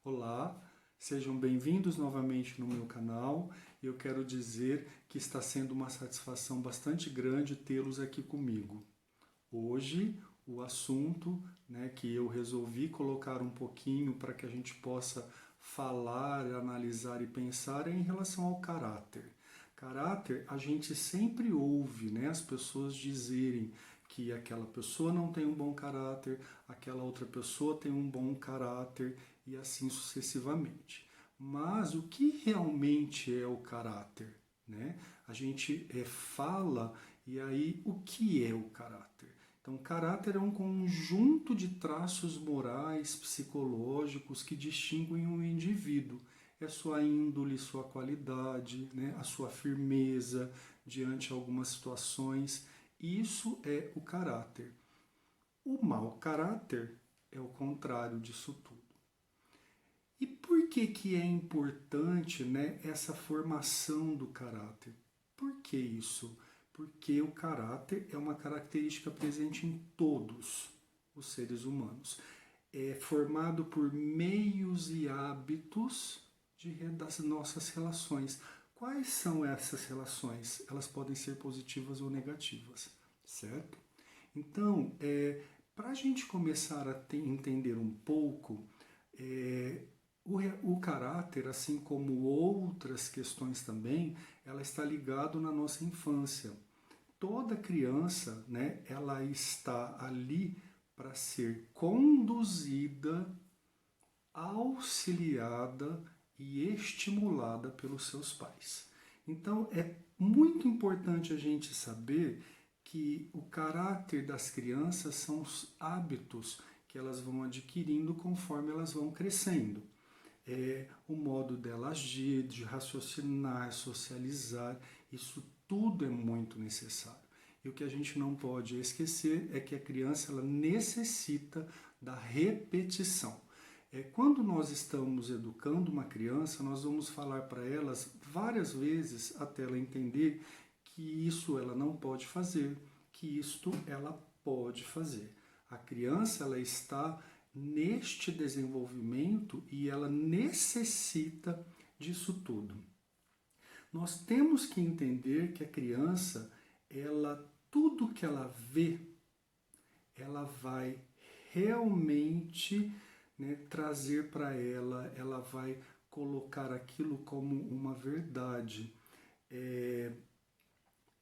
Olá, sejam bem-vindos novamente no meu canal. Eu quero dizer que está sendo uma satisfação bastante grande tê-los aqui comigo. Hoje, o assunto, que eu resolvi colocar um pouquinho para que a gente possa falar, analisar e pensar é em relação ao caráter. Caráter, a gente sempre ouve, as pessoas dizerem que aquela pessoa não tem um bom caráter, aquela outra pessoa tem um bom caráter e assim sucessivamente. Mas o que realmente é o caráter? A gente fala e aí o que é o caráter? Então, caráter é um conjunto de traços morais, psicológicos que distinguem um indivíduo. É sua índole, sua qualidade, a sua firmeza diante de algumas situações. Isso é o caráter. O mau caráter é o contrário disso tudo. E por que é importante, essa formação do caráter? Por que isso? Porque o caráter é uma característica presente em todos os seres humanos. É formado por meios e hábitos das nossas relações. Quais são essas relações? Elas podem ser positivas ou negativas, certo? Então, para a gente começar a entender um pouco, o caráter, assim como outras questões também, ela está ligado na nossa infância. Toda criança, ela está ali para ser conduzida, auxiliada e estimulada pelos seus pais. Então é muito importante a gente saber que o caráter das crianças são os hábitos que elas vão adquirindo conforme elas vão crescendo. O modo dela agir, de raciocinar, socializar, isso tudo é muito necessário. E o que a gente não pode esquecer é que a criança ela necessita da repetição. Quando nós estamos educando uma criança, nós vamos falar para elas várias vezes até ela entender que isso ela não pode fazer, que isto ela pode fazer. A criança ela está neste desenvolvimento e ela necessita disso tudo. Nós temos que entender que a criança, tudo que ela vê, ela vai realmente trazer para ela vai colocar aquilo como uma verdade.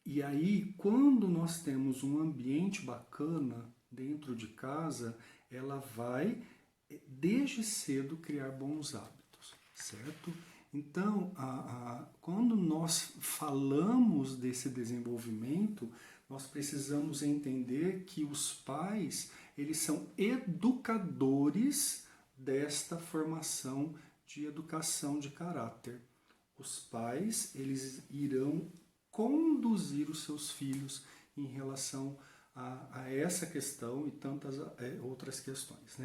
E aí, quando nós temos um ambiente bacana dentro de casa, ela vai, desde cedo, criar bons hábitos, certo? Então, quando nós falamos desse desenvolvimento, nós precisamos entender que os pais, eles são educadores desta formação de educação de caráter. Os pais, eles irão conduzir os seus filhos em relação a essa questão e tantas outras questões,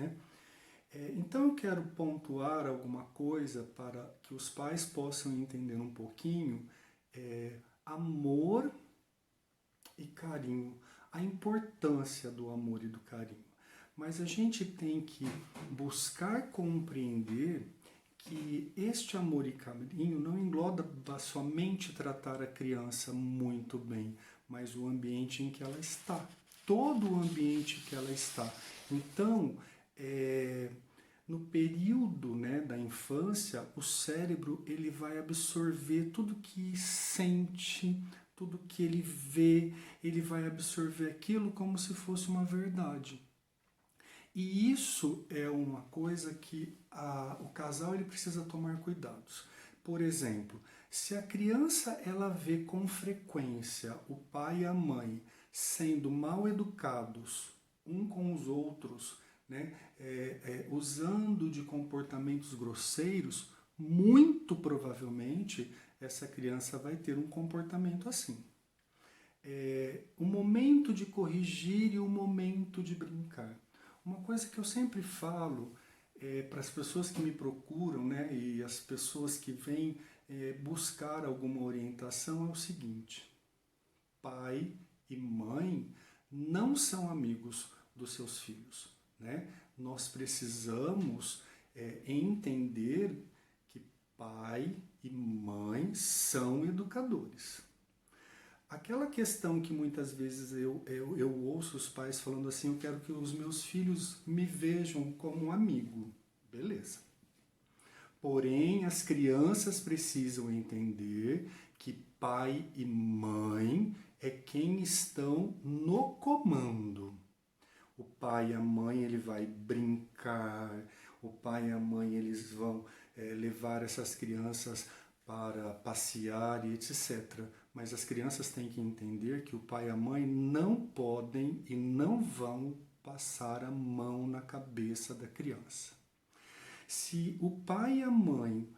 Então eu quero pontuar alguma coisa para que os pais possam entender um pouquinho amor e carinho, a importância do amor e do carinho. Mas a gente tem que buscar compreender que este amor e carinho não engloba somente tratar a criança muito bem, mas o ambiente em que ela está, todo o ambiente que ela está. Então, no período da infância, o cérebro ele vai absorver tudo que sente, tudo que ele vê, ele vai absorver aquilo como se fosse uma verdade. E isso é uma coisa que o casal ele precisa tomar cuidados. Por exemplo, se a criança ela vê com frequência o pai e a mãe sendo mal educados um com os outros, usando de comportamentos grosseiros, muito provavelmente essa criança vai ter um comportamento assim. O momento de corrigir e o momento de brincar. Uma coisa que eu sempre falo para as pessoas que me procuram, e as pessoas que vêm buscar alguma orientação é o seguinte: pai e mãe não são amigos dos seus filhos, Nós precisamos é entender que pai e mãe são educadores. Aquela questão que muitas vezes eu ouço os pais falando assim, eu quero que os meus filhos me vejam como um amigo. Beleza. Porém, as crianças precisam entender que pai e mãe é quem estão no comando. O pai e a mãe ele vai brincar, o pai e a mãe eles vão levar essas crianças para passear e etc. Mas as crianças têm que entender que o pai e a mãe não podem e não vão passar a mão na cabeça da criança. Se o pai e a mãe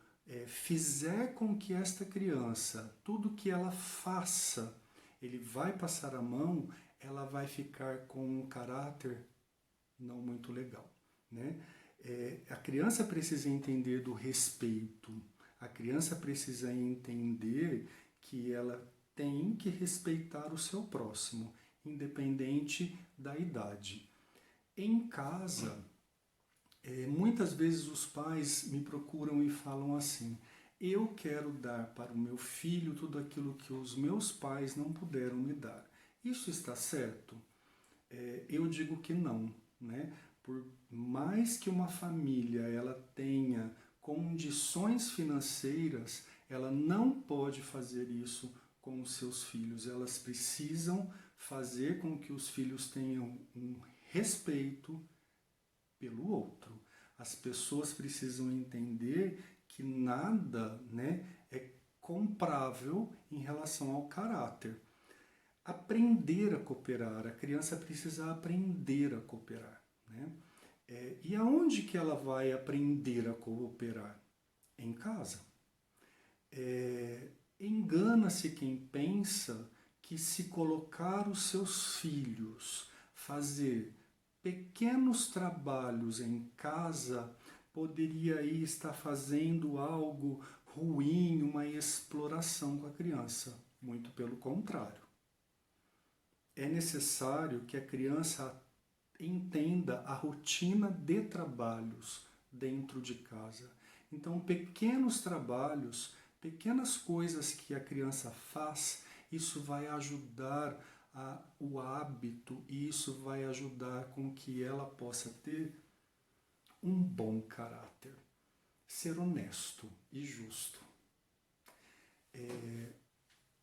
fizer com que esta criança, tudo que ela faça, ele vai passar a mão, ela vai ficar com um caráter não muito legal, né? A criança precisa entender do respeito, a criança precisa entender que ela tem que respeitar o seu próximo, independente da idade. Em casa, muitas vezes os pais me procuram e falam assim, eu quero dar para o meu filho tudo aquilo que os meus pais não puderam me dar. Isso está certo? Eu digo que não, né? Por mais que uma família ela tenha condições financeiras, ela não pode fazer isso com os seus filhos. Elas precisam fazer com que os filhos tenham um respeito pelo outro. As pessoas precisam entender que nada, né, é comprável em relação ao caráter. Aprender a cooperar, a criança precisa aprender a cooperar, né? E aonde que ela vai aprender a cooperar? Em casa. Engana-se quem pensa que se colocar os seus filhos fazer pequenos trabalhos em casa poderia aí estar fazendo algo ruim, uma exploração com a criança. Muito pelo contrário. É necessário que a criança entenda a rotina de trabalhos dentro de casa. Então, pequenos trabalhos, pequenas coisas que a criança faz, isso vai ajudar o hábito e isso vai ajudar com que ela possa ter um bom caráter, ser honesto e justo.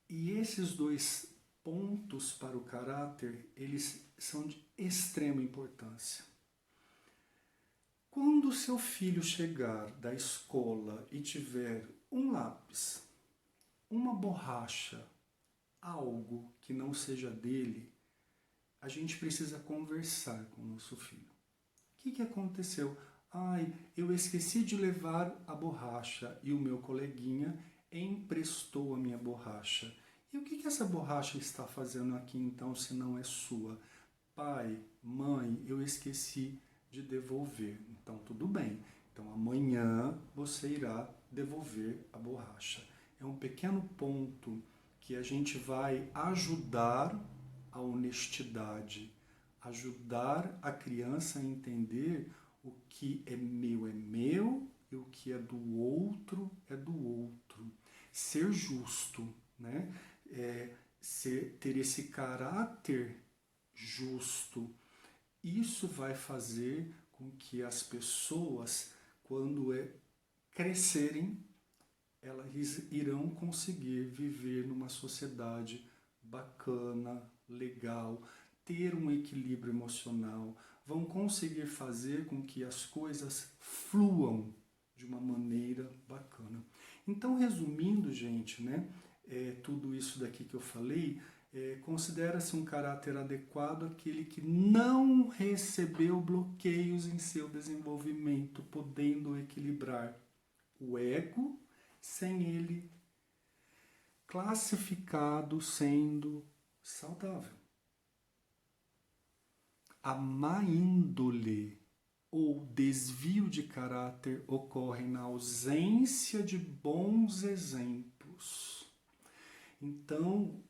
E esses dois pontos para o caráter, eles são de extrema importância. Quando o seu filho chegar da escola e tiver um lápis, uma borracha, algo que não seja dele, a gente precisa conversar com o nosso filho. O que aconteceu? Eu esqueci de levar a borracha e o meu coleguinha emprestou a minha borracha. E o que essa borracha está fazendo aqui então se não é sua? Pai, mãe, eu esqueci de devolver. Então tudo bem. Então amanhã você irá devolver a borracha. É um pequeno ponto que a gente vai ajudar a honestidade, ajudar a criança a entender o que é meu e o que é do outro é do outro. Ser justo, né? Ter esse caráter justo. Isso vai fazer com que as pessoas, quando crescerem, elas irão conseguir viver numa sociedade bacana, legal, ter um equilíbrio emocional, vão conseguir fazer com que as coisas fluam de uma maneira bacana. Então, resumindo, gente, né, tudo isso daqui que eu falei, considera-se um caráter adequado aquele que não recebeu bloqueios em seu desenvolvimento, podendo equilibrar o ego sem ele classificado sendo saudável. A má índole ou desvio de caráter ocorre na ausência de bons exemplos. Então,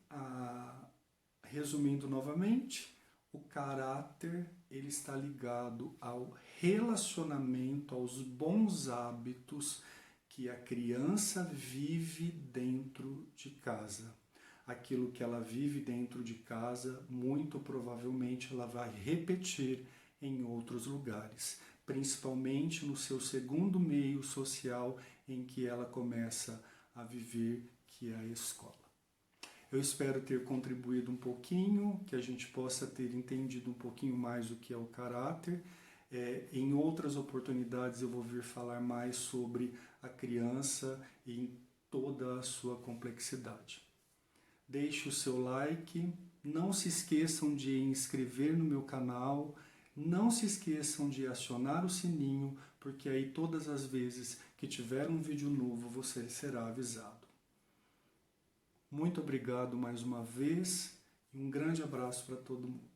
resumindo novamente, O caráter, ele está ligado ao relacionamento, aos bons hábitos que a criança vive dentro de casa. Aquilo que ela vive dentro de casa, muito provavelmente ela vai repetir em outros lugares, principalmente no seu segundo meio social em que ela começa a viver, que é a escola. Eu espero ter contribuído um pouquinho, que a gente possa ter entendido um pouquinho mais o que é o caráter. Em outras oportunidades eu vou vir falar mais sobre a criança em toda a sua complexidade. Deixe o seu like, não se esqueçam de inscrever no meu canal, não se esqueçam de acionar o sininho, porque aí todas as vezes que tiver um vídeo novo você será avisado. Muito obrigado mais uma vez e um grande abraço para todo mundo.